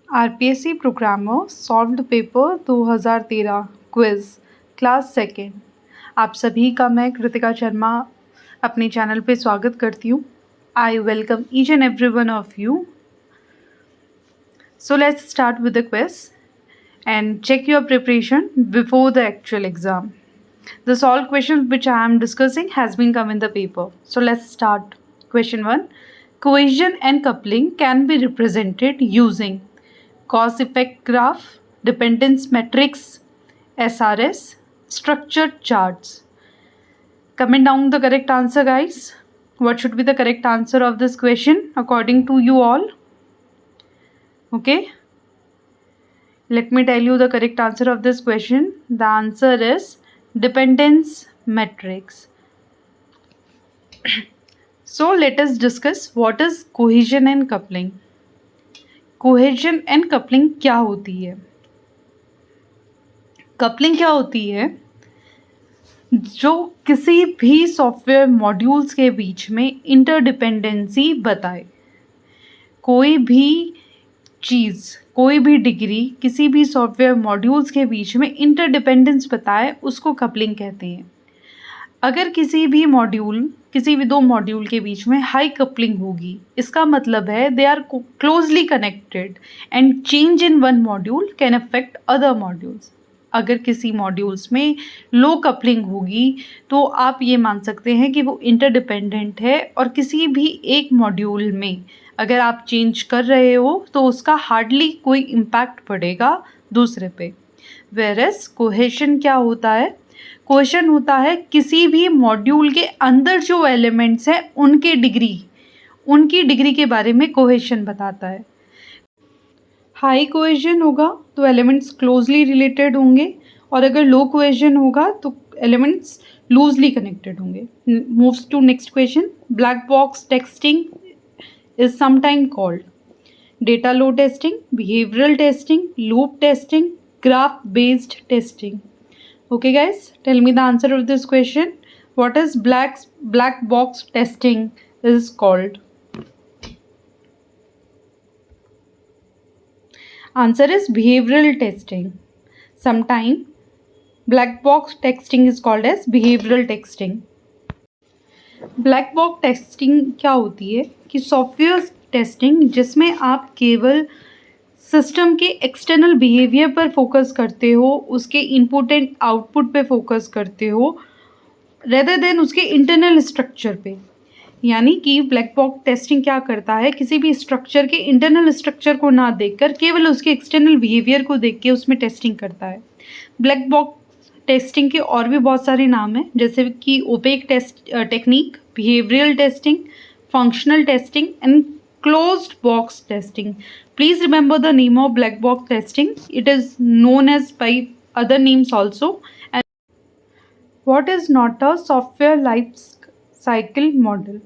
RPSC programmer solved paper 2013 quiz class second. आप सभी का मैं कृतिका शर्मा अपने चैनल पे स्वागत करती हूँ। I welcome each and every one of you. So let's start with the quiz and check your preparation before the actual exam. The solved questions which I am discussing has been come in the paper. So let's start. Question 1. Cohesion and coupling can be represented using cause effect graph, dependence matrix, SRS, structured charts. Comment down the correct answer, guys. What should be the correct answer of this question according to you all? Okay. Let me tell you the correct answer of this question. The answer is dependence matrix. So let us discuss what is cohesion and coupling. Cohesion and coupling क्या होती है? Coupling क्या होती है? जो किसी भी software modules के बीच में इंटरडिपेंडेंसी बताए। कोई भी चीज़, कोई भी डिग्री किसी भी सॉफ्टवेयर मॉड्यूल्स के बीच में इंटरडिपेंडेंस बताए, उसको कपलिंग कहते हैं। अगर किसी भी दो मॉड्यूल के बीच में हाई कपलिंग होगी, इसका मतलब है they are closely connected and change in one module can affect other modules. अगर किसी मॉड्यूल्स में लो कपलिंग होगी तो आप ये मान सकते हैं कि वो इंटरडिपेंडेंट है, और किसी भी एक मॉड्यूल में अगर आप चेंज कर रहे हो तो उसका हार्डली कोई इम्पैक्ट पड़ेगा दूसरे पे। वेयरएज कोहेशन क्या होता है? कोहेशन होता है किसी भी मॉड्यूल के अंदर जो एलिमेंट्स हैं उनकी डिग्री के बारे में कोहेशन बताता है। हाई कोहेशन होगा तो एलिमेंट्स क्लोजली रिलेटेड होंगे, और अगर लो कोहेशन होगा तो एलिमेंट्स लूजली कनेक्टेड होंगे। Moves to next question. Black box testing is sometimes called data load testing, behavioral testing, loop testing, graph based testing. Okay guys, tell me the answer of this question. What is black box testing is called? Answer is behavioral testing. Sometime black box testing is called as behavioral testing. Black box testing क्या होती है कि software testing जिसमें आप केवल system के external behaviour पर focus करते हो, उसके इनपुट एंड आउटपुट पे फोकस करते हो, रेदर देन उसके इंटरनल स्ट्रक्चर पे। यानी कि ब्लैक बॉक्स टेस्टिंग क्या करता है, किसी भी स्ट्रक्चर के इंटरनल स्ट्रक्चर को ना देखकर केवल उसके एक्सटर्नल बिहेवियर को देख के उसमें टेस्टिंग करता है। ब्लैक बॉक्स टेस्टिंग के और भी बहुत सारे नाम हैं, जैसे कि opaque technique, behavioural testing, functional testing and closed box testing. Please remember the name of black box testing. It is known as by other names also. And what is not a software life cycle model?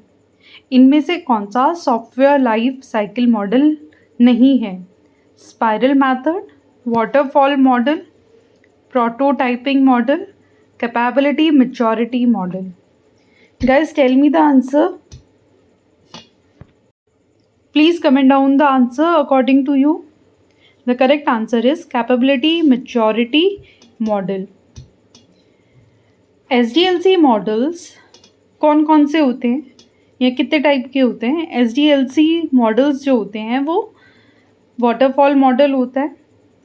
इनमें से कौन सा software life cycle model नहीं है? Spiral method, waterfall model, prototyping model, capability maturity model. Guys, tell me the answer. Please comment down the answer according to you. The correct answer is capability maturity model. SDLC models कौन कौन से होते हैं या कितने type के होते हैं? SDLC मॉडल्स जो होते हैं वो वाटरफॉल मॉडल होता है,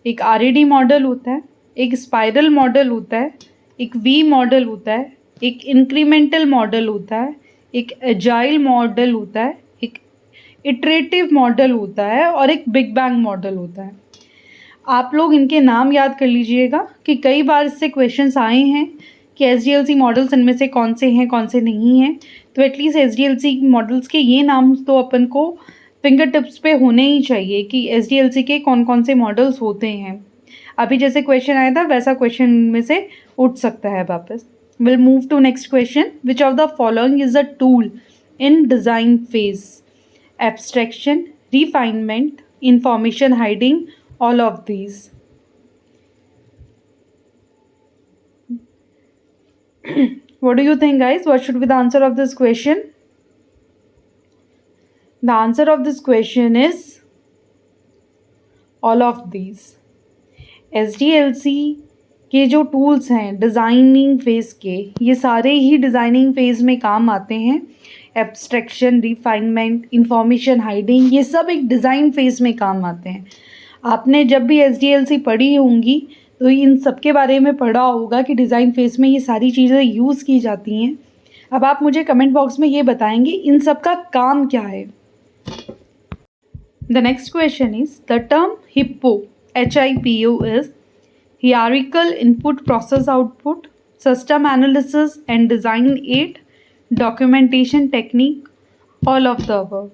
एक RAD मॉडल होता है, एक स्पाइरल मॉडल होता है, एक वी मॉडल होता है, एक इंक्रीमेंटल मॉडल होता है, एक एजाइल मॉडल होता है, एक इटरेटिव मॉडल होता है, और एक बिग बैंग मॉडल होता है। आप लोग इनके नाम याद कर लीजिएगा कि कई बार इससे क्वेश्चंस आए हैं कि SDLC मॉडल्स इनमें से कौन से हैं, कौन से नहीं हैं। तो एटलीस्ट SDLC मॉडल्स के ये नाम तो अपन को फिंगर टिप्स पे होने ही चाहिए कि SDLC के कौन कौन से मॉडल्स होते हैं। अभी जैसे क्वेश्चन आया था वैसा क्वेश्चन में से उठ सकता है वापस। Will move to next question. Which of the following is a tool in design phase? Abstraction, refinement, information hiding, all of these. What do you think, guys? What should be the answer of this question? The answer of this question is all of these. SDLC के जो tools हैं designing phase के, ये सारे ही designing phase में काम आते हैं। एब्स्ट्रैक्शन, रिफाइनमेंट, इंफॉर्मेशन हाइडिंग, ये सब एक डिज़ाइन फेज़ में काम आते हैं। आपने जब भी SDLC पढ़ी होंगी तो इन सब के बारे में पढ़ा होगा कि डिज़ाइन फेज़ में ये सारी चीज़ें यूज़ की जाती हैं। अब आप मुझे कमेंट बॉक्स में ये बताएंगे इन सब का काम क्या है। The next question is the term HIPPO, HIPPO is hierarchical input process output, system analysis and design aid, documentation technique, all of the above।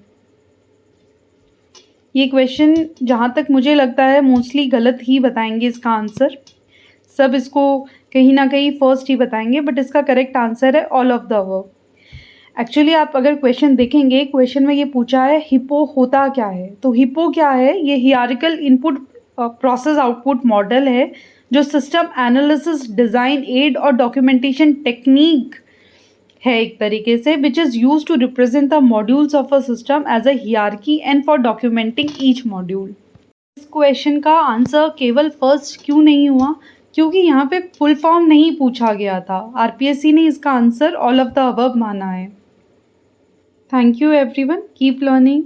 ये क्वेश्चन जहाँ तक मुझे लगता है मोस्टली गलत ही बताएंगे इसका आंसर। सब इसको कहीं ना कहीं फर्स्ट ही बताएंगे, बट इसका करेक्ट आंसर है all of the above. Actually आप अगर क्वेश्चन देखेंगे, क्वेश्चन में ये पूछा है हिप्पो होता क्या है, तो हिप्पो क्या है, ये hierarchical input process output model है जो सिस्टम एनालिसिस, डिज़ाइन एड और डॉक्यूमेंटेशन टेक्निक है एक तरीके से, which is use to represent the modules of a system as a hierarchy and for documenting each module. इस क्वेश्चन का आंसर केवल फर्स्ट क्यों नहीं हुआ, क्योंकि यहाँ पे फुल फॉर्म नहीं पूछा गया था। RPSC ने इसका answer all of the above माना है। Thank you everyone, keep learning.